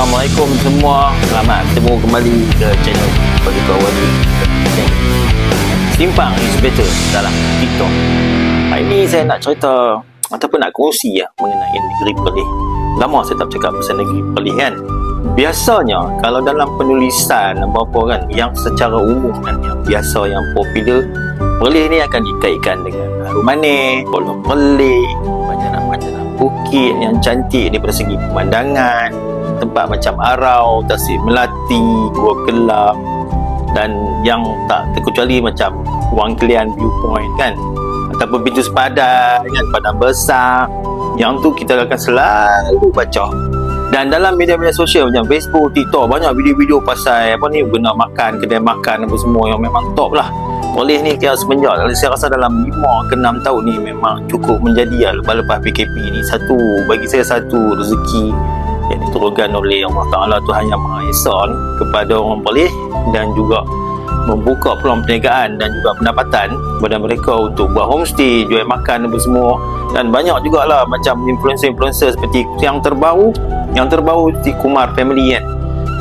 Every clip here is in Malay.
Assalamualaikum semua. Selamat bertemu kembali ke channel bagi kawan Simpang is better dalam TikTok. Hari ini saya nak cerita ataupun nak kongsi mengenai negeri Perlis. Lama saya tak cakap pasal negeri Perlis kan. Biasanya kalau dalam penulisan apa kan yang secara umum dan yang biasa yang popular, Perlis ni akan dikaitkan dengan harum manis, Pulau Perlis, banjaran-banjaran bukit yang cantik daripada segi pemandangan, tempat macam Arau, Tasik Melati, Gua Kelab, dan yang tak terkecuali macam Wang Kelian Viewpoint kan, ataupun Pintu Sepadan kan, Padang Besar. Yang tu kita akan selalu baca. Dan dalam media-media sosial macam Facebook, TikTok, banyak video-video pasal apa ni, guna makan, kedai makan apa semua yang memang top lah. Perlis ni kira semenjak, saya rasa dalam 5 ke 6 tahun ni memang cukup menjadi lepas PKP ni bagi saya satu rezeki yang diturunkan oleh Allah Ta'ala, Tuhan Yang Maha Esa ni, kepada orang Perlis, dan juga membuka peluang perniagaan dan juga pendapatan kepada mereka untuk buat homestay, jual makan apa semua. Dan banyak jugalah macam influencer-influencer seperti yang terbaru di Kumar Family kan,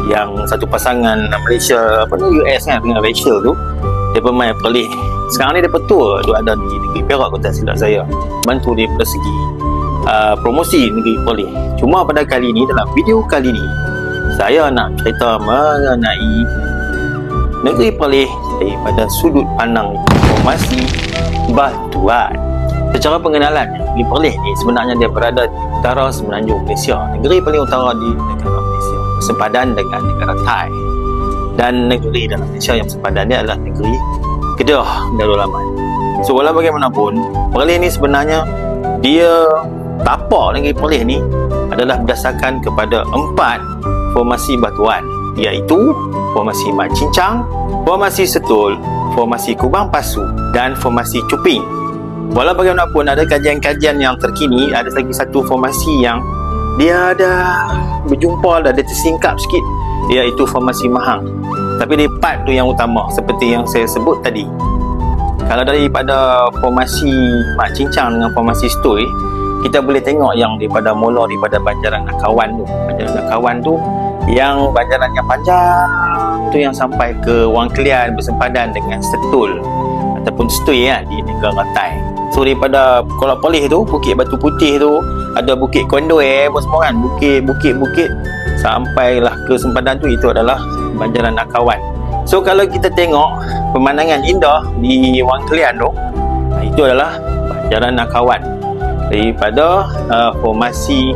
yang satu pasangan Malaysia US kan dengan Rachel tu, dia pemain Perlis. Sekarang ni dia petua, dia ada di negeri Perak kalau tak silap saya, bantu dia dari segi promosi negeri Perlis. Cuma pada kali ni, dalam video kali ni, saya nak cerita mengenai negeri Perlis daripada sudut pandang informasi batuan. Secara pengenalan, negeri Perlis ni sebenarnya dia berada di utara semenanjung Malaysia, negeri paling utara di negara Malaysia, sempadan dengan negara Thai. Dan negeri dalam Malaysia yang sempadan dia adalah negeri Kedah Darul Aman. So walau bagaimanapun, Perlis ni sebenarnya dia tapak negeri Perlis ni adalah berdasarkan kepada 4 formasi batuan, iaitu formasi Mat Cincang, formasi Setul, formasi Kubang Pasu dan formasi Cuping. Walau bagaimanapun, ada kajian-kajian yang terkini, ada lagi satu formasi yang dia ada berjumpa, ada tersingkap sikit, iaitu formasi Mahang. Tapi dia part tu yang utama seperti yang saya sebut tadi. Kalau daripada formasi Mat Cincang dengan formasi Setul, kita boleh tengok yang daripada banjaran Nakawan tu. Banjaran Nakawan tu yang banjaran yang panjang tu yang sampai ke Wang Kelian bersempadan dengan Setul ataupun Setui di negara Thai. So daripada Kuala Perlis tu, Bukit Batu Putih tu, ada Bukit Kondoi apa semua kan, bukit sampailah ke sempadan tu, itu adalah banjaran Nakawan. So kalau kita tengok pemandangan indah di Wang Kelian tu, itu adalah banjaran Nakawan daripada formasi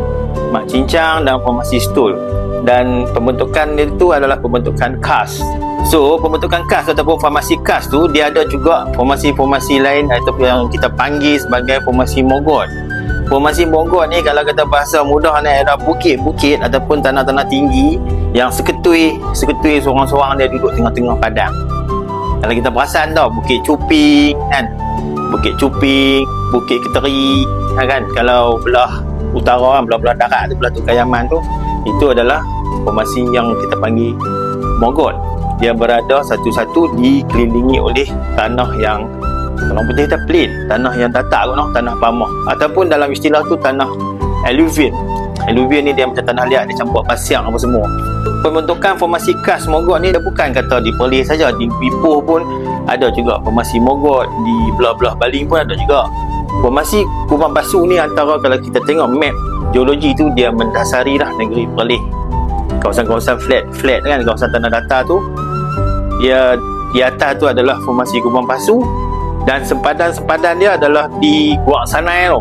Mat Cincang dan formasi Setul. Dan pembentukan itu adalah pembentukan KAS. So pembentukan KAS ataupun formasi KAS tu, dia ada juga formasi-formasi lain ataupun yang kita panggil sebagai formasi Mogot. Formasi Mogot ni kalau kata bahasa mudah ni, ada bukit-bukit ataupun tanah-tanah tinggi yang seketui seorang-seorang dia duduk tengah-tengah padang. Kalau kita perasan tau, Bukit Cuping kan, Bukit Cuping, Bukit Keteri kan, kalau belah utara, belah darat tu, belah Tukayaman tu, itu adalah formasi yang kita panggil Mogot. Dia berada satu-satu dikelilingi oleh tanah yang, orang putih kita plain, tanah yang datar kot, tanah pamah, ataupun dalam istilah tu tanah alluvian. Alluvian ni dia macam tanah liat, dia campur pasir apa semua. Pembentukan formasi KAS Mogot ni dia bukan kata di Perlis saja, di Ipoh pun ada juga formasi Mogot, di belah-belah Baling pun ada juga. Formasi Kubang Pasu ni antara, kalau kita tengok map geologi tu, dia mendasari lah negeri Perlis. Kawasan-kawasan flat kan, kawasan tanah datar tu, dia di atas tu adalah formasi Kubang Pasu, dan sempadan dia adalah di Guak Sanai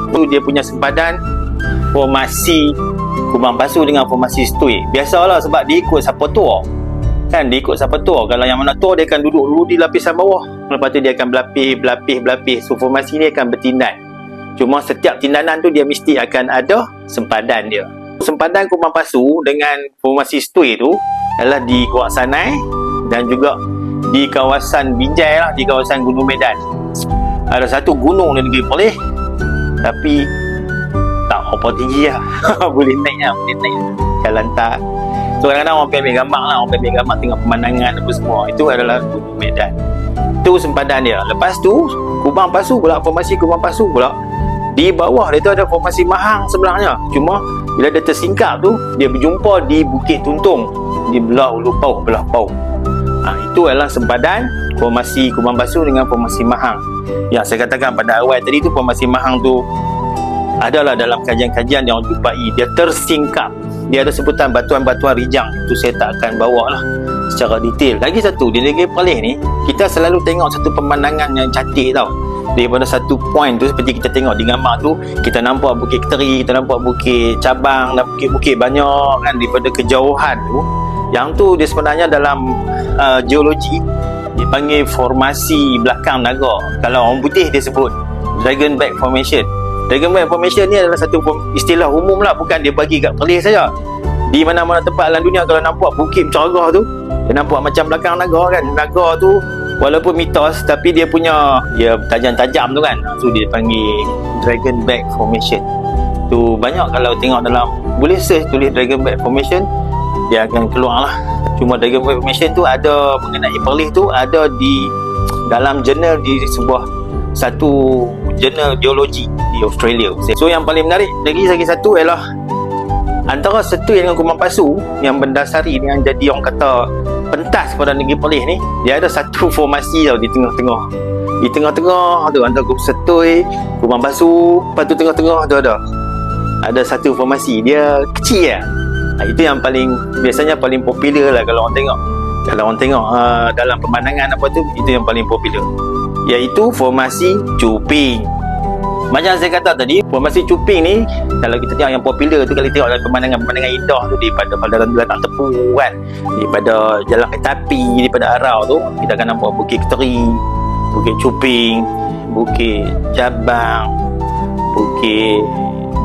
tu dia punya sempadan formasi Kubang Pasu dengan formasi Setui. Biasalah sebab dia ikut siapa tua kan, dia ikut siapa tua. Kalau yang mana tua, dia akan duduk dulu di lapisan bawah, lepas tu dia akan berlapis. So formasi ni akan bertindan. Cuma setiap tindanan tu dia mesti akan ada sempadan dia. Sempadan Kubang Pasu dengan formasi Setui tu adalah di Guak Sanai dan juga di kawasan Binjai lah, di kawasan Gunung Medan. Ada satu gunung di negeri Perlis, tapi tak apa tinggi lah. boleh naik jalan tak. So kadang-kadang orang pergi ambil gambar tengok pemandangan apa semua. Itu adalah Gunung Medan. Itu sempadan dia. Lepas tu Kubang Pasu pula, formasi Kubang Pasu pula, di bawah dia tu ada formasi Mahang sebenarnya. Cuma Bila dia tersingkap tu, dia berjumpa di Bukit Tuntung, di belah Ulu Pauh, belah Pauh. Itu adalah sempadan formasi Kubang Basuh dengan formasi Mahang. Yang saya katakan pada awal tadi tu, formasi Mahang tu adalah dalam kajian-kajian yang jumpai dia tersingkap. Dia ada sebutan batuan-batuan rijang. Itu saya tak akan bawa lah secara detail. Lagi satu, di Negeri Perlis ni, kita selalu tengok satu pemandangan yang cantik tau. Daripada satu point tu, seperti kita tengok di gambar tu, kita nampak Bukit Keteri, kita nampak Bukit Cabang dan bukit-bukit banyak kan, daripada kejauhan tu. Yang tu dia sebenarnya dalam geologi dipanggil formasi belakang naga. Kalau orang putih dia sebut Dragon Back Formation. Dragon Back Formation ni adalah satu istilah umum lah, bukan dia bagi kat Perlis saja. Di mana-mana tempat dalam dunia kalau nampak bukit mencarah tu, dia nampak macam belakang naga kan. Naga tu walaupun mitos, tapi dia punya tajam-tajam tu kan. So dia panggil Dragon Back Formation. Tu banyak kalau tengok dalam, boleh search tulis Dragon Back Formation, dia akan keluar lah. Cuma Dragon Back Formation tu ada mengenai Perlis tu, ada di dalam jurnal, di sebuah satu jurnal geologi di Australia. So yang paling menarik lagi satu ialah antara Setui dengan Kubang Basuh yang mendasari dengan jadi orang kata pentas pada Negeri Perlis ni, dia ada satu formasi tau di tengah-tengah. Di tengah-tengah tu antara Setui, Kubang Basuh, lepas tu tengah-tengah tu ada satu formasi. Dia kecil lah. Itu yang biasanya paling popular lah kalau orang tengok. Kalau orang tengok dalam pemandangan apa tu, itu yang paling popular, iaitu formasi Cuping. Macam saya kata tadi, formasi Cuping ni kalau kita tengok yang popular tu, kalau tengok dalam pemandangan indah tu, daripada Padaran Belakang Tepu kan, daripada Jalan Kereta Api, daripada Arau tu, kita akan nampak Bukit Keteri, Bukit Cuping, Bukit Cabang, Bukit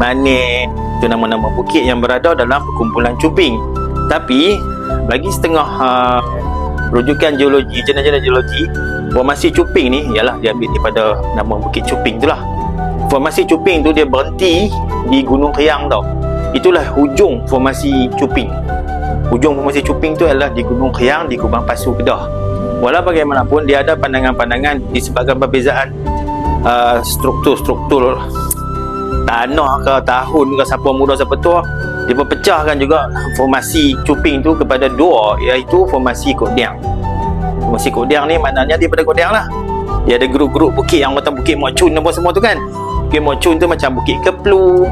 Manik. Itu nama-nama bukit yang berada dalam perkumpulan Cuping. Tapi bagi setengah rujukan geologi, jurnal-jurnal geologi, formasi Cuping ni ialah dia ambil daripada nama Bukit Cuping tu lah. Formasi Cuping tu dia berhenti di Gunung Kriang tau. Itulah hujung formasi Cuping. Hujung formasi Cuping tu adalah di Gunung Kriang, di Kubang Basuh, Kedah. Walau bagaimanapun, dia ada pandangan-pandangan disebabkan perbezaan struktur tanah ke tahun ke, siapa muda siapa tua. Dia berpecahkan juga formasi Cuping tu kepada dua, iaitu formasi Kodiang. Formasi Kodiang ni maknanya daripada Kodiang lah. Dia ada grup-grup bukit yang macam Bukit Mok Chun apa semua tu kan. Bukit Mok Chun tu macam Bukit Keplu,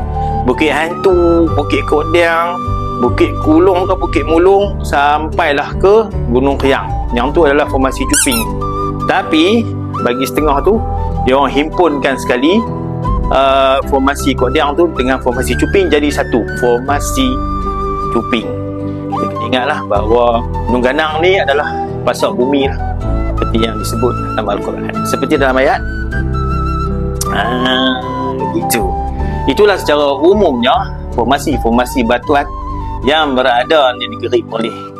Bukit Hantu, Bukit Kodiang, Bukit Kulung ke Bukit Mulung, sampailah ke Gunung Kriang. Yang tu adalah formasi Cuping. Tapi bagi setengah tu, dia orang himpunkan sekali formasi Kodiang tu dengan formasi Cuping jadi satu, formasi Cuping. Kita kena ingatlah bahawa Gunung Ganang ni adalah pasak bumi lah, seperti yang disebut dalam Al-Quran, seperti dalam ayat gitu. Itulah secara umumnya formasi-formasi batuan yang berada di Negeri Perlis.